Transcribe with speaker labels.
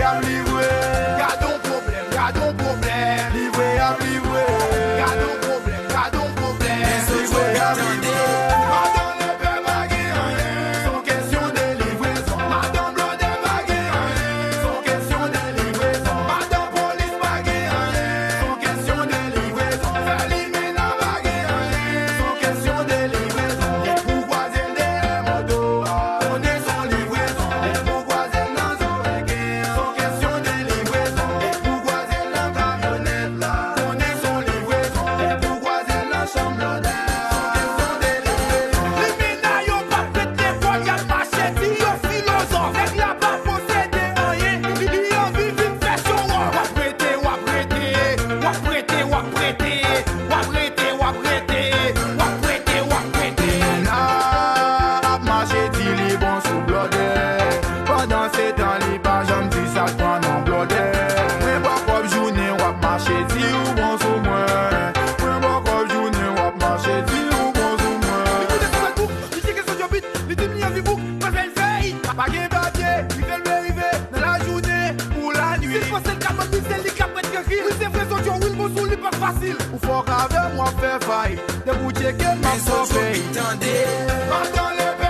Speaker 1: à livrer. Gardons problème, gardons problème. Livrer à livrer. Gardons problème, gardons problème. Livrer à livrer. Madame le père bagué rien. Sans question de livraison. Madame Blondet bagué rien. Sans question de livraison. Madame police bagué rien. Sans question de livraison. Felimena bagué rien. Sans question de livraison. Les bourgeoisiens des motos. On est sans livraison. Les bourgeoisiens dans son reggae. Sans question de livraison. Les bourgeoisiens dans camionnette là. On est sans livraison. Les bourgeoisiens dans chambre d'hôtel. Sans question de livraison. Les ménailles pas pété pour y a marché. Si yo philosophe. Fait la pas possédé rien. Il y a vive une version. Wa prêter, wa prêter. Wa prêter, wa prêter. Wa prêter, wa prêter. Wa prêter, wa prêter. N'a marché dit li bon sous blodé. Pendant ces temps li pas j'aime dit ça prend non blodé. Mais pas comme journée wa marché dit ou bon sous moi. Mais pas comme journée wa marché dit ou bon sous moi. Écoutez ça tout, il dit que son job vite, il dit mi vivou, pas fait fait. Pas gain papier, il fait le arriver dans la journée ou la nuit. C'est pas celle qui m'a dit c'est li qui a prête que oui c'est vrai son job will bon sous li pas facile. Ou faut qu'avec moi faire faille, de vous checker ma sauver. Attends le